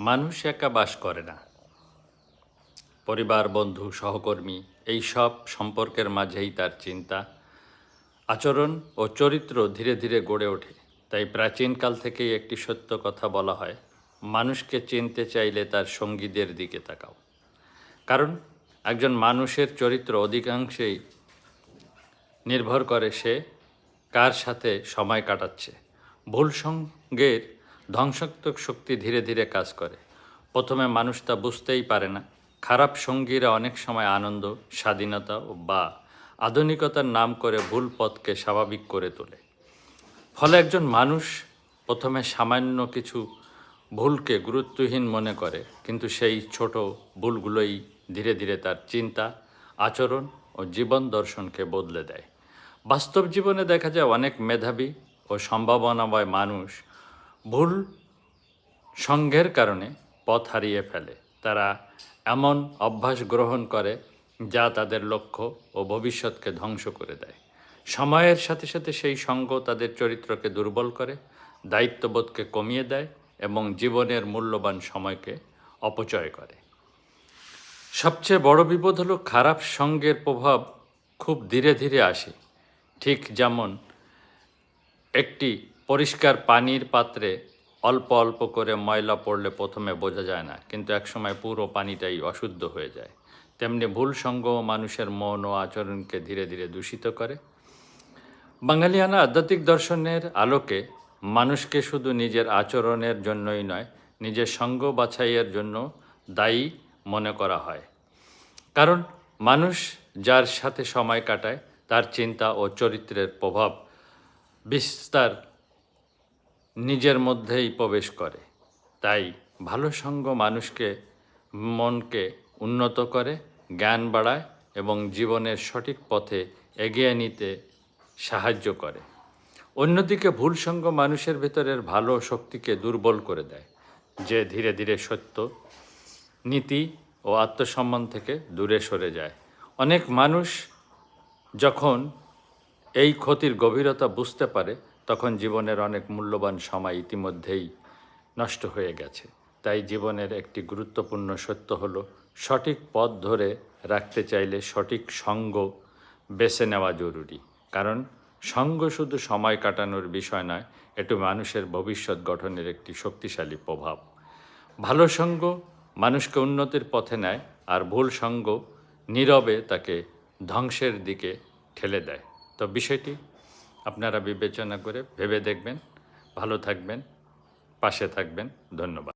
মানুষ একা বাস করে না। পরিবার, বন্ধু, সহকর্মী এই সব সম্পর্কের মাঝেই তার চিন্তা, আচরণ ও চরিত্র ধীরে ধীরে গড়ে ওঠে। তাই প্রাচীনকাল থেকেই একটি সত্য কথা বলা হয়, মানুষকে চিনতে চাইলে তার সঙ্গীদের দিকে তাকাও। কারণ একজন মানুষের চরিত্র অধিকাংশেই নির্ভর করে সে কার সাথে সময় কাটাচ্ছে। ভুল সঙ্গের ধ্বংসাত্মক শক্তি ধীরে ধীরে কাজ করে। প্রথমে মানুষ তা বুঝতেই পারে না। খারাপ সঙ্গীরা অনেক সময় আনন্দ, স্বাধীনতা বা আধুনিকতার নাম করে ভুল পথকে স্বাভাবিক করে তোলে। ফলে একজন মানুষ প্রথমে সামান্য কিছু ভুলকে গুরুত্বহীন মনে করে, কিন্তু সেই ছোট ভুলগুলোই ধীরে ধীরে তার চিন্তা, আচরণ ও জীবন দর্শনকে বদলে দেয়। বাস্তব জীবনে দেখা যায় অনেক মেধাবী ও সম্ভাবনাময় মানুষ ভুল সঙ্গের কারণে পথ হারিয়ে ফেলে। তারা এমন অভ্যাস গ্রহণ করে যা তাদের লক্ষ্য ও ভবিষ্যৎকে ধ্বংস করে দেয়। সময়ের সাথে সাথে সেই সঙ্গ তাদের চরিত্রকে দুর্বল করে, দায়িত্ববোধকে কমিয়ে দেয় এবং জীবনের মূল্যবান সময়কে অপচয় করে। সবচেয়ে বড় বিপদ হলো খারাপ সঙ্গের প্রভাব খুব ধীরে ধীরে আসে। ঠিক যেমন একটি পরিষ্কার পানির পাত্রে অল্প অল্প করে ময়লা পড়লে প্রথমে বোঝা যায় না, কিন্তু একসময় পুরো পানিটাই অশুদ্ধ হয়ে যায়। তেমনি ভুল সঙ্গ মানুষের মন ও আচরণকে ধীরে ধীরে দূষিত করে। বাঙালিয়ানা আধ্যাত্মিক দর্শনের আলোকে মানুষকে শুধু নিজের আচরণের জন্যই নয়, নিজের সঙ্গ বাছাইয়ের জন্য দায়ী মনে করা হয়। কারণ মানুষ যার সাথে সময় কাটায় তার চিন্তা ও চরিত্রের প্রভাব বিস্তার নিজের মধ্যেই প্রবেশ করে। তাই ভালো সঙ্গ মানুষকে, মনকে উন্নত করে, জ্ঞান বাড়ায় এবং জীবনের সঠিক পথে এগিয়ে নিতে সাহায্য করে। অন্যদিকে ভুল সঙ্গ মানুষের ভেতরের ভালো শক্তিকে দুর্বল করে দেয়, যে ধীরে ধীরে সত্য, নীতি ও আত্মসম্মান থেকে দূরে সরে যায়। অনেক মানুষ যখন এই ক্ষতির গভীরতা বুঝতে পারে, তখন জীবনের অনেক মূল্যবান সময় ইতিমধ্যেই নষ্ট হয়ে গেছে। তাই জীবনের একটি গুরুত্বপূর্ণ সত্য হলো, সঠিক পথ ধরে রাখতে চাইলে সঠিক সঙ্গ বেছে নেওয়া জরুরি। কারণ সঙ্গ শুধু সময় কাটানোর বিষয় নয়, এটি মানুষের ভবিষ্যৎ গঠনের একটি শক্তিশালী প্রভাব। ভালো সঙ্গ মানুষকে উন্নতির পথে নেয়, আর ভুল সঙ্গ নীরবে তাকে ধ্বংসের দিকে ঠেলে দেয়। তো বিষয়টি আপনারা বিবেচনা করে ভেবে দেখবেন। ভালো থাকবেন, পাশে থাকবেন। ধন্যবাদ।